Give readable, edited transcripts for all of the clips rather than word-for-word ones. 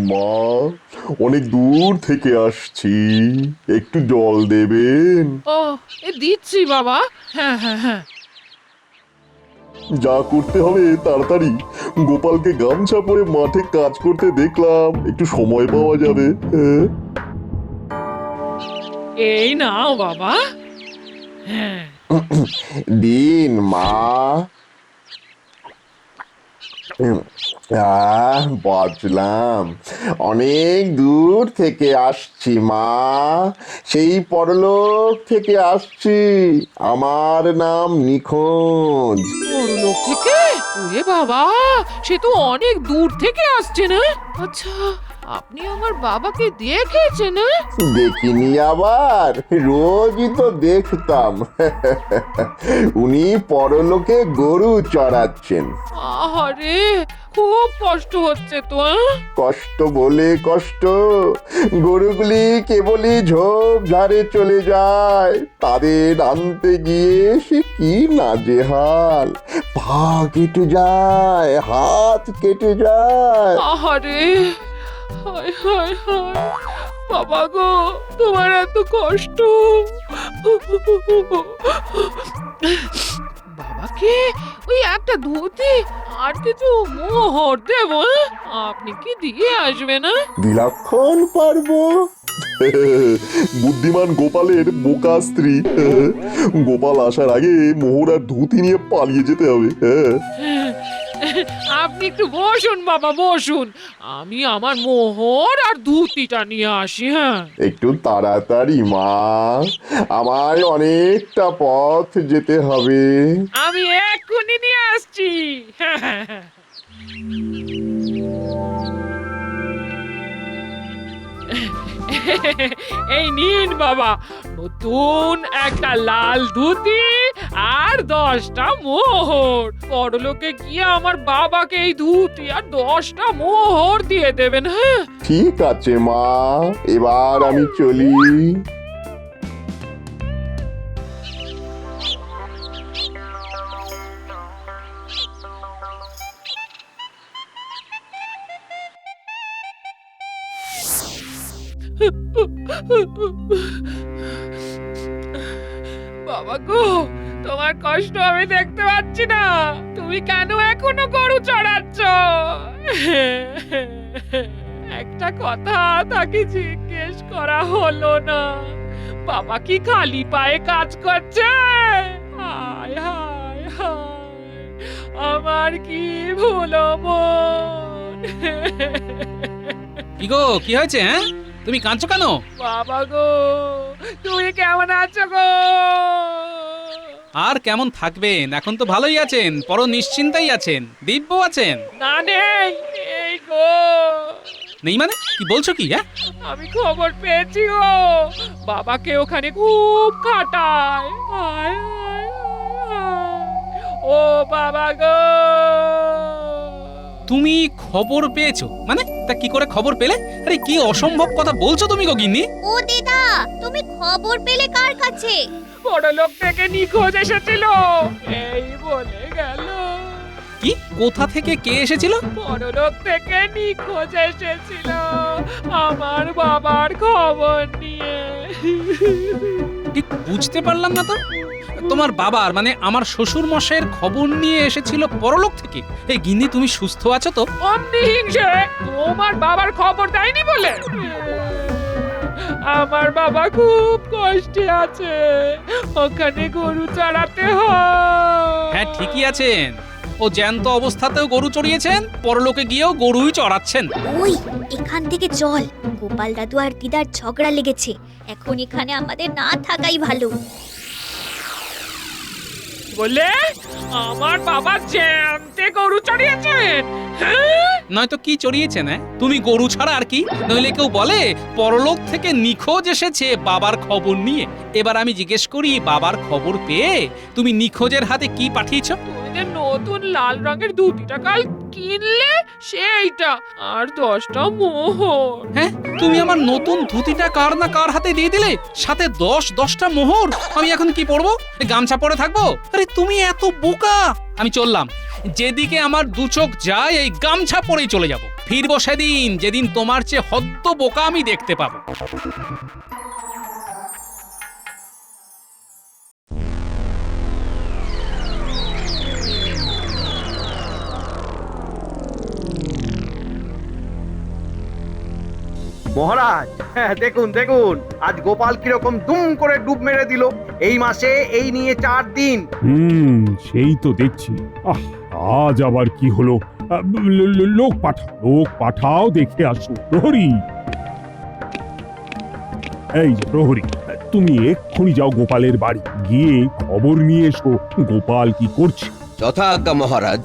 মা, অনেক দূর থেকে আসছি, একটু জল দেবেন? ও, দিচ্ছি বাবা। হ্যাঁ হ্যাঁ হ্যাঁ। যা করতে হবে তাড়াতাড়ি। গোপালকে গামছা পরে মাঠে কাজ করতে দেখলাম, একটু সময় পাওয়া যাবে। হ্যাঁ। এই নাও বাবা। হ্যাঁ। দিন মা। বাঁচলাম, অনেক দূর থেকে আসছি মা, সেই পরলোক থেকে আসছি। আমার নাম নিখোঁজ। বড়লোক থেকে? ওরে বাবা, সে তো অনেক দূর থেকে আসছে না? আচ্ছা, আপনি আমার বাবাকে দেখেছেন? দেখিনি আবার, রোজই তো দেখতাম। উনি পরলোকে গরু চড়াচ্ছেন। আহারে, খুব কষ্ট হচ্ছে তো। কষ্ট বলে কষ্ট, গরুগুলি কেবলই ঝোপঝাড়ে চলে যায়, তাদের আনতে গিয়ে সে কি নাজেহাল। পা কেটে যায়, হাত কেটে যায়। আহারে, হায় হায় হায়, বাবা গো, তোমার এত কষ্ট। বাবাকে ওই একটা ধুতি আর কিছু মোহর দেব, আপনি কি দিয়ে আসবেন? বিলক্ষণ পারবো। বুদ্ধিমান গোপালের বোকা স্ত্রী। গোপাল আসার আগে মোহর আর ধুতি নিয়ে পালিয়ে যেতে হবে। আপনি একটু বসুন বাবা, বসুন, আমি আমার মোহর আর ধুতিটা নিয়ে আসি। হ্যাঁ, একটু তাড়াতাড়ি মা, আমার অনেকটা পথ যেতে হবে। আমি এক্ষুনি নিয়ে আসছি। হ্যাঁ হ্যাঁ হ্যাঁ। এই নিন বাবা, নতুন একটা লাল ধুতি আর 10টা মোহর। পরলোকে গিয়ে আমার বাবাকে এই ধুতি আর 10টা মোহর দিয়ে দেবেন। হ্যাঁ, ঠিক আছে মা, এবার আমি চলি। বাবা গো, তোমার কষ্ট আমি দেখতে পাচ্ছি না, তুমি কেন এখনো গরু চড়াচ্ছ? একটা কথা তাকে জিজ্ঞেস করা হলো না, বাবা কি খালি পায়ে কাজ করছে? হায় হায় হায়, আমার কি ভুলো মন। কি গো, কি হয়েছে? হ্যাঁ, তুমি কাঁদছো কেন? বাবা গো, তুমি কেমন আছো গো? আর কেমন থাকবেন, এখন তো ভালোই আছেন, পর নিশ্চিন্তাই আছেন, দিব্য আছেন। না নেই, এই গো। নেই মানে কি বলছো কি? হ্যাঁ, আমি খবর পেয়েছি গো, বাবাকে ওখানে খুব খাটায়। হায় হায় হায়, ও বাবা গো। তুমি খবর পেয়েছো মানে? তা কি করে খবর পেলে? আরে কি অসম্ভব কথা বলছো তুমি গো গিন্নি। ও দিদা, তুমি খবর পেলে কার কাছে? বড়লোক থেকে নিখোঁজ এসেছিল, এই বলে গেল। কি, কোথা থেকে কে এসেছিল? বড়লোক থেকে নিখোঁজ এসেছিল আমার বাবার খবর নিয়ে। ঠিক বুঝতে পারলাম না তো। তোমার বাবার মানে আমার শ্বশুর মশাইয়ের খবর নিয়ে এসেছিল পরলোক থেকে? এই গিন্নি, তুমি সুস্থ আছো তো? অমনি হিংসে তোমার বাবার খবর দেয়নি বলে। আমার বাবা খুব কষ্টে আছে, ওখানে গরু চড়াতে হয়। হ্যাঁ, ঠিকই আছেন, ও জ্যান্ত অবস্থাতেও গরু চড়িয়েছেন, পরলোকে গিয়েও গরুই চড়াচ্ছেন। ওই এখান থেকে চল, গোপাল দাদু আর দিদার ঝগড়া লেগেছে, এখন এখানে আমাদের না থাকাই ভালো। বলে আমার বাবা জ্যান্তে গরু চড়িয়েছেন? হ্যাঁ? নয়তো কি চড়িয়েছেন? তুমি গরু ছাড়া আর কি? নইলে কেউ বলে পরলোক থেকে নিখোঁজ এসেছে বাবার খবর নিয়ে। এবার আমি জিজ্ঞেস করি, বাবার খবর পেয়ে তুমি নিখোঁজের হাতে কি পাঠিয়েছো? তুমি যে নতুন লাল রঙের ধুতিটা কাল কিনলে সেইটা, আর 10টা মোহর। হ্যাঁ, তুমি আমার নতুন ধুতিটা কার না কার হাতে দিয়ে দিলে, সাথে 10টা মোহর। আমি এখন কি পরবো? গামছা পরে থাকবো? আরে তুমি এত বোকা! আমি চললাম, যেদিকে আমার দু চোখ যায় এই গামছা পরেই চলে যাব। ফিরবো সেদিন যেদিন তোমার চেয়ে হদ্দ বোকা আমি দেখতে পাবো। মহারাজ, হ্যাঁ, দেখুন দেখুন আজ গোপাল কিরকম দুম করে ডুব মেরে দিল। এই মাসে এই নিয়ে 4 দিন। সেই তো দেখছি। আজ আবার কি হলো? লোক পাঠাও দেখে আসো। প্রহরী, এই যে প্রহরী, তুমি এক্ষুনি যাও গোপালের বাড়ি, গিয়ে খবর নিয়ে এসো গোপাল কি করছে। যথাজ্ঞা মহারাজ।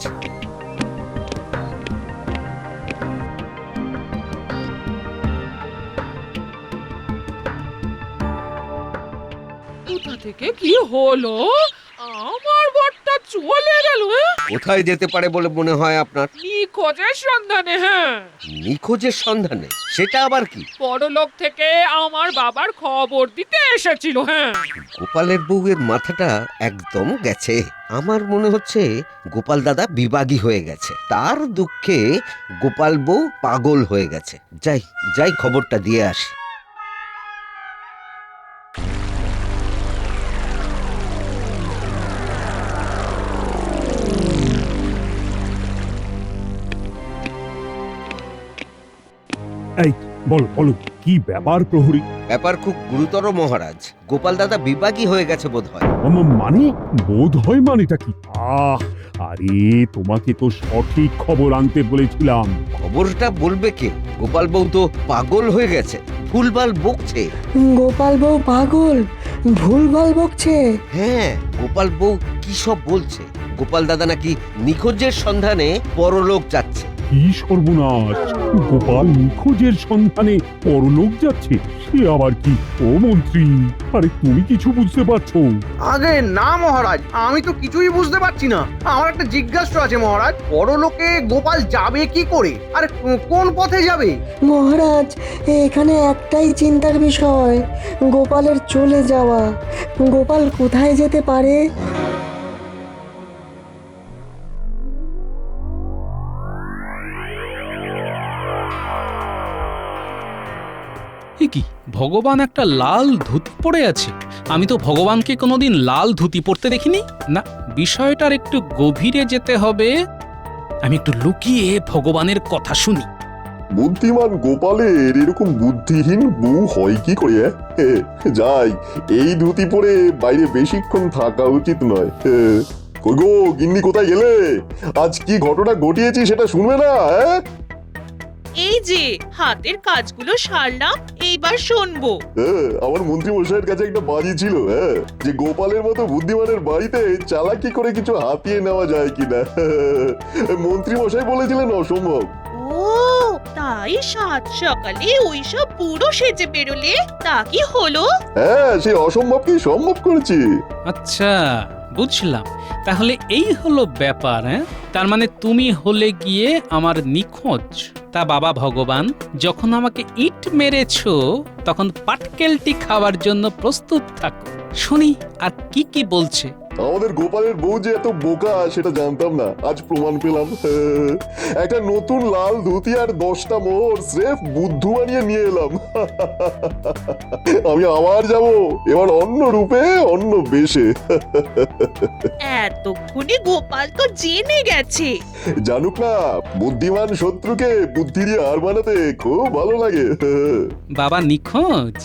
কোথা থেকে কি হলো? আমার বরটা চলে গেল। কোথায় যেতে পারে বলে মনে হয় আপনার? নিখোঁজের সন্ধানে। হ্যাঁ, নিখোঁজের সন্ধানে? সেটা আবার কি? বড়লোক থেকে আমার বাবার খবর দিতে এসেছিল। হ্যাঁ, গোপালের বউয়ের মাথাটা একদম গেছে। আমার মনে হচ্ছে গোপাল দাদা বিবাগী হয়ে গেছে, তার দুঃখে গোপাল বউ পাগল হয়ে গেছে। যাই যাই খবরটা দিয়ে আসি। এই বলো বলো, কি ব্যাপার প্রহরী? ব্যাপার খুব গুরুতর মহারাজ। গোপাল দাদা বিবাগী হয়ে গেছে বোধ হয়। মানে বোধ হয় মানেটা কি? আরে তোমাকে তো সঠিক খবর আনতে বলেছিলাম। খবরটা বলবে কে? গোপাল বউ তো পাগল হয়ে গেছে, ভুলভাল বকছে। গোপাল বউ পাগল, ভুলভাল বকছে? হ্যাঁ, গোপাল বউ কি সব বলছে। গোপাল দাদা নাকি নিখোঁজের সন্ধানে পরলোক যাচ্ছে। কি সর্বনাশ! গোপাল নিখোঁজের সন্ধানে পরলোক যাচ্ছে? সে আবার কি? ও মন্ত্রী, আরে তুমি কিছু বুঝতে পারছো? আগে না মহারাজ, আমি তো কিছুই বুঝতে পারছি না। আমার একটা জিজ্ঞাসা আছে মহারাজ, পরলোকে গোপাল যাবে কি করে, আর কোন পথে যাবে? মহারাজ, এখানে একটাই চিন্তার বিষয়, গোপালের চলে যাওয়া। গোপাল কোথায় যেতে পারে? এ কি, ভগবান একটা লাল ধুতি পরে আছে? আমি তো ভগবানকে কোনোদিন লাল ধুতি পরতে দেখিনি। না, বিষয়টার একটু গভীরে যেতে হবে। আমি একটু লুকিয়ে ভগবানের কথা শুনি। বুদ্ধিমান গোপালের এরকম বুদ্ধিহীন বউ হয় কি করে? যাই, এই ধুতি পরে বাইরে বেশিক্ষণ থাকা উচিত নয়। কই গো গিন্নি, কোথায় গেলে? আজ কি ঘটনা ঘটিয়েছি সেটা শুনবে না? এই যে হাতের কাজগুলো সারলাম, এইবার শুনবো। আমার মন্ত্রী মশাইয়ের কাছে একটা বাজি ছিল, যে গোপালের মতো বুদ্ধিমানের বাড়িতে চালাকি করে কিছু হাতিয়ে নেওয়া যায় কিনা। মন্ত্রী মশাই বলেছিলেন অসম্ভব। ও তাই সাত সকালে ওইসব পুরো সেজে বেরোলে, তা কি হলো? হ্যাঁ, সেই অসম্ভবকে সম্ভব করেছি। আচ্ছা, বুঝলাম। তাহলে এই হলো ব্যাপার। তার মানে তুমি হলে গিয়ে আমার নিখোঁজ। তা বাবা ভগবান, যখন আমাকে ইট মেরেছো তখন পাটকেলটি খাওয়ার জন্য প্রস্তুত থাকো। শুনি আর কি কি বলছে। আমাদের গোপালের বউ যে এত বোকা সেটা জানতাম না, আজ প্রমাণ পেলাম। একটা নতুন লাল ধুতি আর 10টা মোহর স্রেফ বুদ্ধু বানিয়ে নিয়ে এলাম। আমি আবার যাব, এবার অন্য রূপে, অন্য বেশে। এতক্ষণে গোপাল তো জেনে গেছে। জানুক না, বুদ্ধিমান শত্রুকে বুদ্ধি দিয়ে হার বানাতে খুব ভালো লাগে। বাবা নিখোঁজ,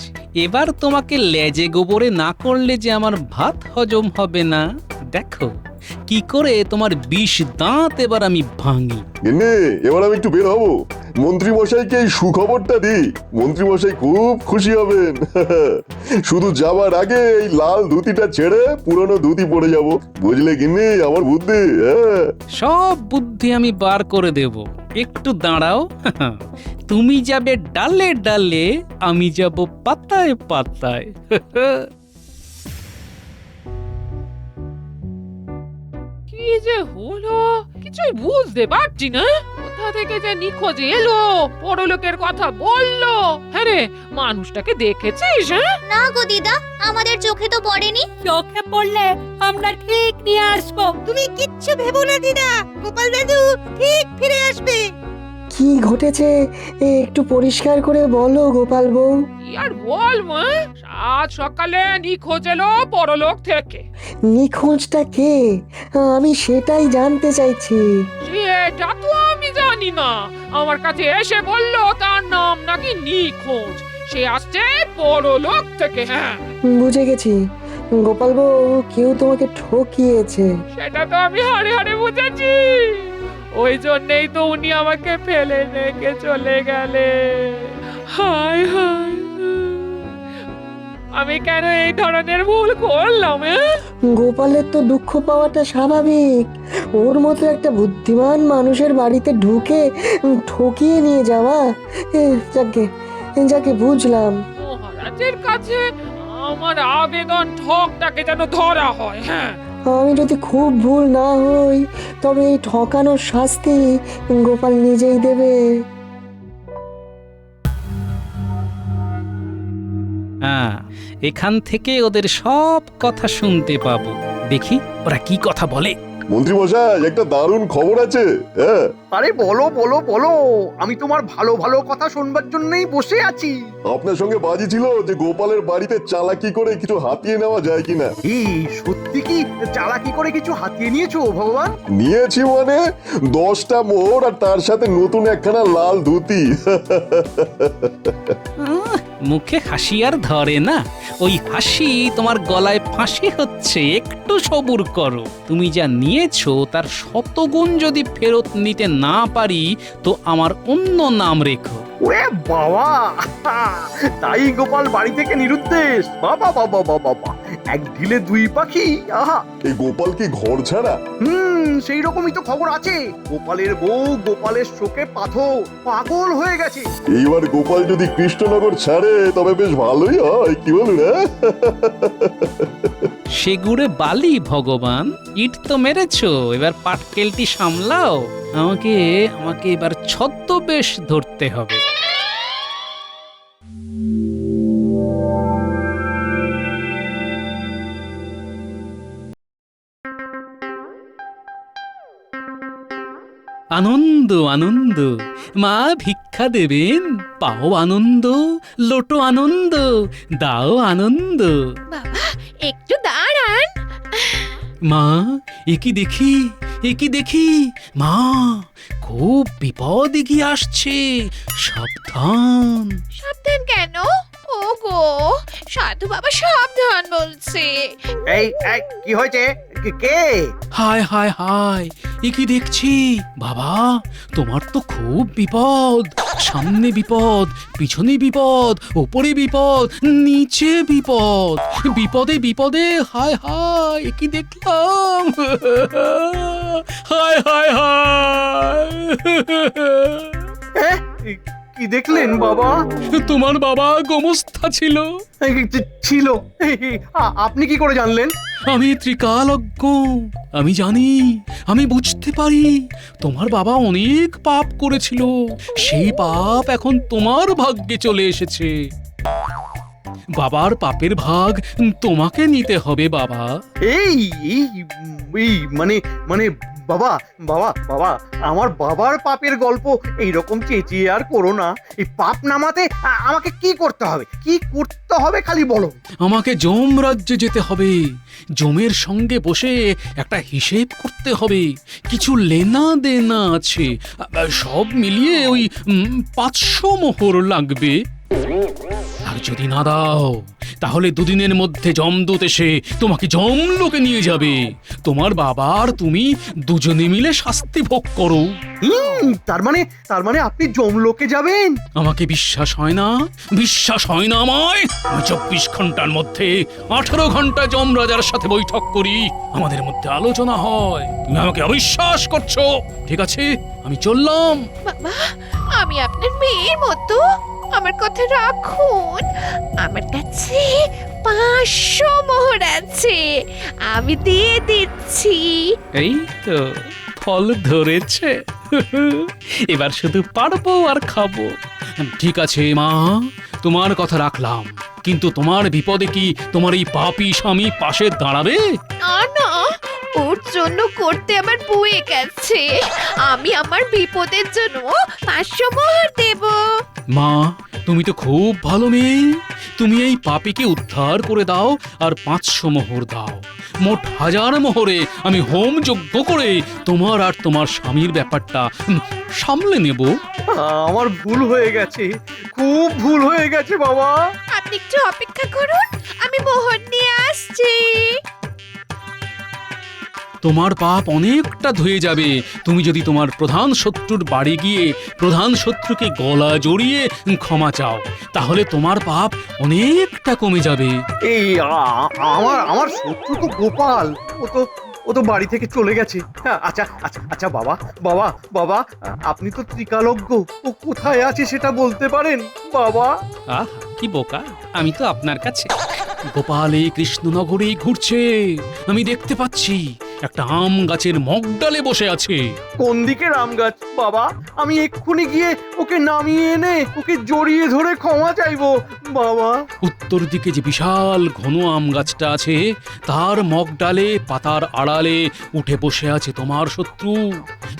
এবার তোমাকে লেজে গোবরে না করলে যে আমার ভাত হজম হবে না। দেখো কি করে তোমার 20 দাঁত এবার আমি ভাঙি। গিন্নি, এবার আমি একটু বের হব। মন্ত্রী মশাইকে এই সুখবরটা দিই, মন্ত্রী মশাই খুব খুশি হবেন। শুধু যাবার আগে এই লাল ধুতিটা ছেড়ে পুরনো ধুতি পরে যাব, বুঝলে গিন্নি আমার বুদ্ধি? সব বুদ্ধি আমি বার করে দেব, একটু দাঁড়াও। তুমি যাবে ডালে ডালে, আমি যাব পাতায় পাতায়। কি যে হলো কিছুই বুঝতে পারছি না। কোথা থেকে যে নিখোঁজ এলো, পরলোকের কথা বললো। হ্যাঁ রে, মানুষটাকে দেখেছিস? না গো দিদা, আমাদের চোখে তো পড়েনি। চোখে পড়লে আমরা ঠিক নিয়ে আসবো। তুমি কিচ্ছু ভেবো না দিদা, গোপাল দাদু ঠিক ফিরে আসবে। কি ঘটেছে একটু পরিষ্কার করে বলো গোপাল বউ। কি আর বলবো, সাত সকালে নিখোঁজ এলো পরলোক থেকে। নিখোঁজটা কে? আমি সেটাই জানতে চাইছি। সেটা তো আমি জানি না, আমার কাছে এসে বললো তার নাম নাকি নিখোঁজ, সে আসছে পরলোক থেকে। হ্যাঁ, বুঝে গেছি, গোপাল বউ কেউ তোমাকে ঠকিয়েছে। সেটা তো আমি হাড়ে হাড়ে বুঝেছি, ওই জন্যই তো উনি আমাকে ফেলে রেখে চলে গেলে। হায় হায়, আমি কেন এই ধরনের ভুল করলাম? গোপালের তো দুঃখ পাওয়াটা স্বাভাবিক। ওর মতো একটা বুদ্ধিমান মানুষের বাড়িতে ঢুকে ঠকিয়ে নিয়ে যাওয়া, যাকে যাকে বুঝলাম। মহারাজের কাছে আমার আবেদন ঠকটাকে যেন ধরা হয়। হ্যাঁ, আমি যদি খুব ভুল না হই তবে এই ঠকানোর শাস্তি গোপাল নিজেই দেবে। হ্যাঁ, এখান থেকে ওদের সব কথা শুনতে পাবো। দেখি ওরা কি কথা বলে। মন্ত্রী মশাই, একটা দারুণ খবর আছে। হ্যাঁ, আরে বলো বলো বলো, আমি তোমার ভালো ভালো কথা শুনবার জন্যই বসে আছি। আপনার সঙ্গে বাজি ছিল যে গোপালের বাড়িতে চালাকি করে কিছু হাতিয়ে নেওয়া যায় কিনা। এই সত্যি কি চালাকি করে কিছু হাতিয়ে নিয়েছো ভগবান? নিয়েছি মানে 10টা মোহর আর তার সাথে নতুন একখানা লাল ধুতি। মুখে হাসি আর ধরে না, ওই হাসি তোমার গলায় ফাঁসি হচ্ছে। একটু সবুর করো, তুমি যা নিয়েছো তার শতগুণ যদি ফেরত নিতে না পারি তো আমার অন্য নাম রেখো। ওরে বাবা, তাই গোপাল বাড়ি থেকে নিরুদ্দেশ। বাবা বাবা বাবা বাবা, এক ঢিলে দুই পাখি। আহা, এই গোপাল কি ঘর ছাড়া? সেই রকমই তো খবর আছে। গোপালের বউ গোপালের শোকে পাগল হয়ে গেছে। এইবার গোপাল যদি কৃষ্ণনগর ছাড়ে তবে বেশ ভালোই হয়, কি বলুন? সেগুড়ে বালি ভগবান, ইট তো মেরেছো, এবার পাটকেলটি সামলাও। আমাকে আমাকে এবার ছদ্মবেশ ধরতে হবে। আনন্দ আনন্দ, মা ভিক্ষা দেবেন, পাও আনন্দ, লোটো আনন্দ, দাও আনন্দ। বাবা একটু দাঁড়ান। মা, একি দেখি, একি দেখি, মা খুব বিপদ এগিয়ে আসছে, সাবধান। সাবধান কেন? ওগো, সাধু বাবা সাবধান বলছে। এই কি হয়েছে? কে? হায় হায় হায়, একি দেখছি বাবা, তোমার তো খুব বিপদ। সামনে বিপদ, পিছনে বিপদ, ওপরে বিপদ, নিচে বিপদ, বিপদে বিপদে হায় হায়, একি দেখলাম। হায় হায় হায়। কি দেখলেন বাবা? তোমার বাবা গোমস্থা ছিল। ছিল? আপনি কি করে জানলেন? আমি ত্রিকালজ্ঞ, আমি জানি, আমি বুঝতে পারি। তোমার বাবা অনেক পাপ করেছিল, সেই পাপ এখন তোমার ভাগ্যে চলে এসেছে। বাবার পাপের ভাগ তোমাকে নিতে হবে বাবা। এই এই এই মানে মানে বাবা বাবা বাবা, আমার বাবার পাপের গল্প এইরকম চেঁচিয়ে আর করো না। এই পাপ নামাতে আমাকে কি করতে হবে? কি করতে হবে খালি বলো। আমাকে যম রাজ্যে যেতে হবে, যমের সঙ্গে বসে একটা হিসেব করতে হবে। কিছু লেনা দেনা আছে, সব মিলিয়ে ওই 500 মোহর লাগবে। আর যদি না দাও তাহলে দুদিনের মধ্যে যমদূত এসে তোমাকে যমলোকে নিয়ে যাবে। তোমার বাবা আর তুমি দুজনে মিলে শাস্তি ভোগ করো। তার মানে আপনি যমলোকে যাবেন? আমাকে বিশ্বাস হয় না? বিশ্বাস হয় না আমায়? আমি 24 ঘন্টার মধ্যে 18 ঘন্টা যমরাজার সাথে বৈঠক করি, আমাদের মধ্যে আলোচনা হয়। তুমি আমাকে অবিশ্বাস করছো? ঠিক আছে, আমি চললাম। বাবা, আমি আপনার মেয়ের মতো, আমার কথা রাখুন। আমার কাছে 500 মোহর আছে, আমি দিয়ে দিচ্ছি। এই তো ফল ধরেছে, এবার শুধু পারবো আর খাবো। ঠিক আছে মা, তোমার কথা রাখলাম, কিন্তু তোমার বিপদে কি তোমার এই পাপী স্বামী পাশে দাঁড়াবে? না না, ওর জন্য করতে আমার বয়ে গেছে। আমি আমার বিপদের জন্য 500 মোহর দেব। মা, তুমি তো খুব ভালো মেয়ে। তুমি এই পাপীকে উদ্ধার করে দাও আর 500 মোহর দাও। মোট 1000 মোহরে আমি হোম যজ্ঞ করে তোমার আর তোমার স্বামীর ব্যাপারটা সামলে নেব। আমার ভুল হয়ে গেছে, খুব ভুল হয়ে গেছে বাবা। আপনি একটু অপেক্ষা করুন, আমি মোহর নিয়ে আসছি। তোমার পাপ অনেকটা ধুয়ে যাবে তুমি যদি তোমার প্রধান শত্রুর বাড়ি গিয়ে প্রধান শত্রুকে গলা জড়িয়ে ক্ষমা চাও, তাহলে তোমার পাপ অনেকটা কমে যাবে। এই আমার আমার শত্রু তো গোপাল, ও তো বাড়ি থেকে চলে গেছে। আচ্ছা আচ্ছা আচ্ছা বাবা, বাবা বাবা আপনি তো ত্রিকালজ্ঞ, ও কোথায় আছে সেটা বলতে পারেন বাবা? আহ, কি বোকা, আমি তো আপনার কাছে। গোপাল এই কৃষ্ণনগরেই ঘুরছে, আমি দেখতে পাচ্ছি। একটা আম গাছের মগডালে বসে আছে। কোন দিকে আম গাছ বাবা? আমি এক্ষুনি গিয়ে ওকে নামিয়ে এনে ওকে জড়িয়ে ধরে ক্ষমা চাইবো বাবা। উত্তর দিকে যে বিশাল ঘন আম গাছটা আছে তার মগডালে পাতার আড়ালে উঠে বসে আছে তোমার শত্রু।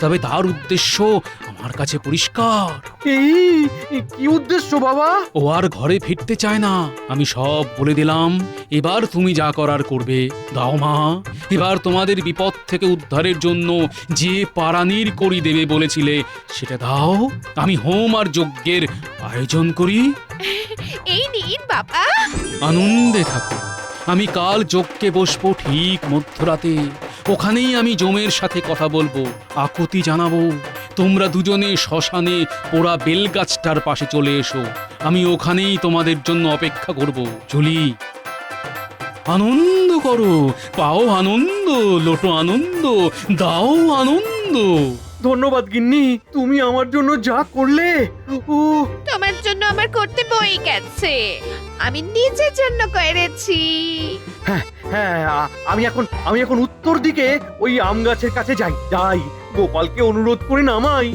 তবে তার উদ্দেশ্য আমার কাছে পরিষ্কার। এই কি উদ্দেশ্য বাবা? ও আর ঘরে ফিরতে চায় না, আমি সব বলে দিলাম। এবার তুমি যা করার করবে। দাও মা, এবার তোমাদের বিপদ থেকে উদ্ধারের জন্য যে পারানির করি দেবে বলেছিলে সেটা দাও। আমি হোম আর যজ্ঞের আয়োজন করি। এই নিন বাবা। আনন্দে থাকো। আমি কাল যজ্ঞে বসবো ঠিক মধ্যরাতে। ওখানেই আমি যমের সাথে কথা বলবো, আকুতি জানাবো। তোমরা দুজনে শ্মশানে পোড়া বেলগাছটার পাশে চলে এসো। আমি ওখানেই তোমাদের জন্য অপেক্ষা করব। চলি। আনন্দ করো, পাও আনন্দ, লোটো আনন্দ, দাও আনন্দ। ধন্যবাদ গিন্নি, তুমি আমার জন্য যা করলে। ও তোমার জন্য আমার করতে বই গেছে, আমি নিজের জন্য করেছি। হ্যাঁ হ্যাঁ আমি এখন উত্তর দিকে ওই আম গাছের কাছে যাই গোপালকে অনুরোধ করে নামাই।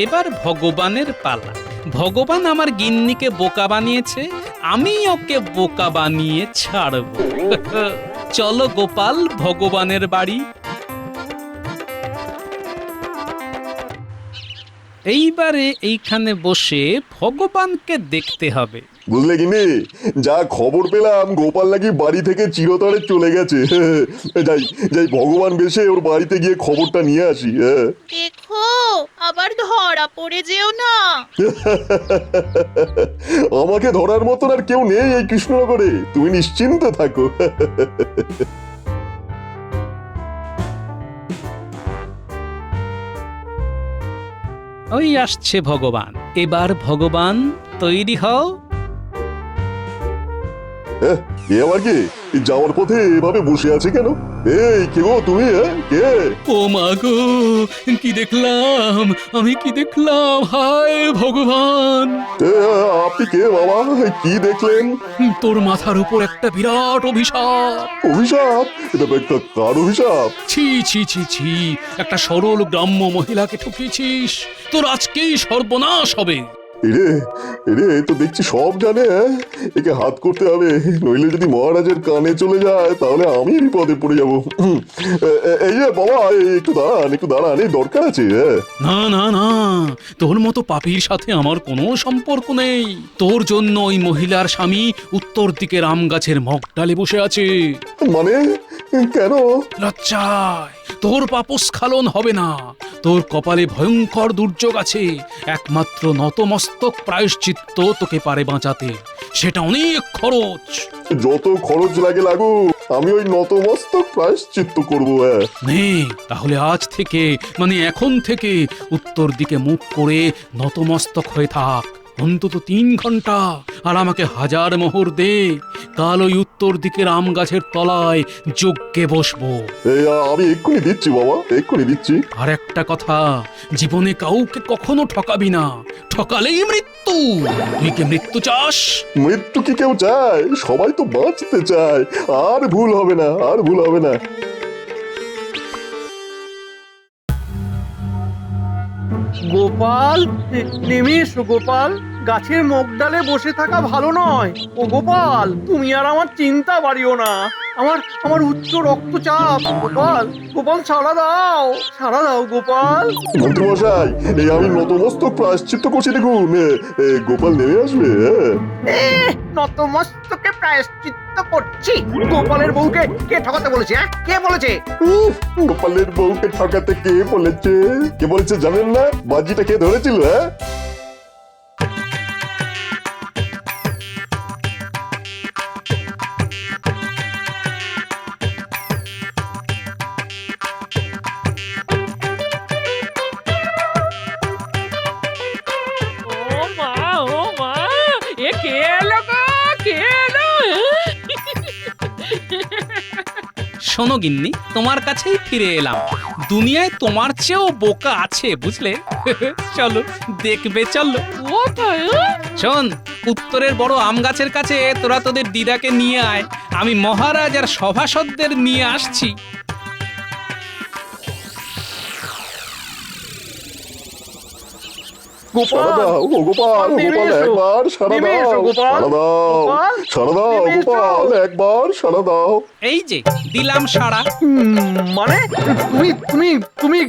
এবার ভগবানের পালা। ভগবান আমার গিন্নিকে বোকা বানিয়েছে, আমি ওকে বোকা বানিয়ে ছাড়ব। চলো গোপাল, ভগবানের বাড়ি। এইবারে এইখানে বসে ভগবানকে দেখতে হবে। বুঝলে কিনে, যা খবর পেলাম গোপাল নাকি বাড়ি থেকে চিরতরে চলে গেছে। যাই যাই ভগবান বেশে ওর বাড়িতে গিয়ে খবরটা নিয়ে আসি। দেখো আবার ধরা পড়ে যেও না। আমাকে ধরার মতন আর কেউ নেই এই কৃষ্ণনগরে, তুমি নিশ্চিন্তে থাকো। ওই আসছে ভগবান। এবার ভগবান তৈরি হও। এ আবার কি যাওয়ার পথে এভাবে বসে আছে কেন? এই কে গো তুমি? কে? ও মা গো, কি দেখলাম আমি, কি দেখলাম! হায় ভগবান! আপনি কে বাবা? কি দেখলেন? তোর মাথার উপর একটা বিরাট অভিশাপ। অভিশাপ? এটা একটা কার অভিশাপ? ছি ছি ছি ছি, একটা সরল গ্রাম্য মহিলাকে ঠকিয়েছিস। তোর আজকেই সর্বনাশ হবে। এরে এরে তো দেখছি সব জানে। একে হাত করতে হবে, নইলে যদি মহারাজের কানে চলে যায় তাহলে আমি বিপদে পড়ে যাব। এই যে বাবা, একটু দাঁড়ান, এই দরকার আছে। না না না, তোর মতো পাপীর সাথে আমার কোনো সম্পর্ক নেই। তোর জন্য ওই মহিলার স্বামী উত্তর দিকে রাম গাছের মগডালে বসে আছে। মানে কেন? লজ্জায় তোর পাপস্খলন হবে না। তোর কপালে ভয়ঙ্কর দুর্যোগ আছে। একমাত্র নতমস্তক প্রায়শ্চিত্ত তোকে পারে বাঁচাতে। সেটা অনেক খরচ। যত খরচ লাগে লাগুক, আমি ওই নতমস্তক প্রায়শ্চিত্ত করবো। নে, তাহলে আজ থেকে, মানে এখন থেকে উত্তর দিকে মুখ করে নতমস্তক হয়ে থাক অন্তত 3 ঘন্টা। আর আমাকে 1000 মোহর দে। কাল ওই উত্তর দিকের আম গাছের তলায় যজ্ঞে বসবো। আমি এক্ষুনি দিচ্ছি বাবা, এক্ষুনি দিচ্ছি। আর একটা কথা, জীবনে কাউকে কখনো ঠকাবি না, ঠকালেই মৃত্যু। তুই কি মৃত্যু চাস? মৃত্যু কি কেউ চায়? সবাই তো বাঁচতে চায়। আর ভুল হবে না, আর ভুল হবে না। গোপাল, নেমে এসো গোপাল, গাছের মুখ ডালে বসে থাকা ভালো নয়। ও গোপাল, তুমি আর আমার চিন্তা বাড়িও না। আমার উচ্চ রক্তচাপ। গোপাল, গোপাল ছাড়া দাও, ছাড়া দাও গোপাল। মন্ত্রী মশাই, এই আমি নতমস্তক প্রায়শ্চিত্ত করছি, দেখুন গোপাল নেমে আসবে। নতমস্তকে প্রায়শ্চিত্ত করছি? গোপালের বউকে কে ঠকাতে বলেছে? কে বলেছে? গোপালের বউকে ঠকাতে কে বলেছে? কে বলেছে জানেন না? বাজিটা কে ধরেছিল? ও মা এ কে এলো গো, কে এলো? শোনো গিন্নি, তোমার কাছেই ফিরে এলাম। দুনিয়ায় তোমার চেয়েও বোকা আছে, বুঝলে? চলো দেখবে, চলো। কোথায়? শোন, উত্তরের বড় আম গাছের কাছে তোরা তোদের দিদাকে নিয়ে আয়। আমি মহারাজ আর সভাসদদের নিয়ে আসছি। সারা দাও ও গোপাল, গোপাল একবার সারা দাও, সারা দাও, সারা দাও গোপাল, একবার সারা দাও। এই যে দিলাম সাড়া। মানে তুমি তুমি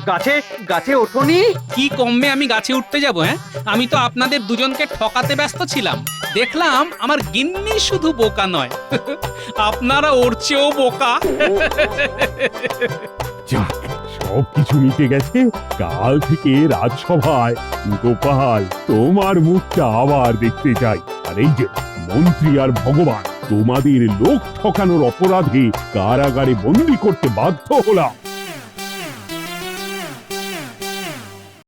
গাছে গাছে ওঠোনি? কি কমবে আমি গাছে উঠতে যাব? হ্যাঁ, আমি তো আপনাদের দুজনকে ঠকাতে ব্যস্ত ছিলাম। দেখলাম আমার গিন্নি শুধু বোকা নয়, আপনারা ওর চেয়েও বোকা। যাক, সবকিছু মিটে গেছে। কাল থেকে রাজসভায় গোপাল তোমার মুখটা আবার দেখতে চাই। আর এই যে মন্ত্রী আর ভগবান, তোমাদের লোক ঠকানোর অপরাধে কারাগারে বন্দী করতে বাধ্য হলাম।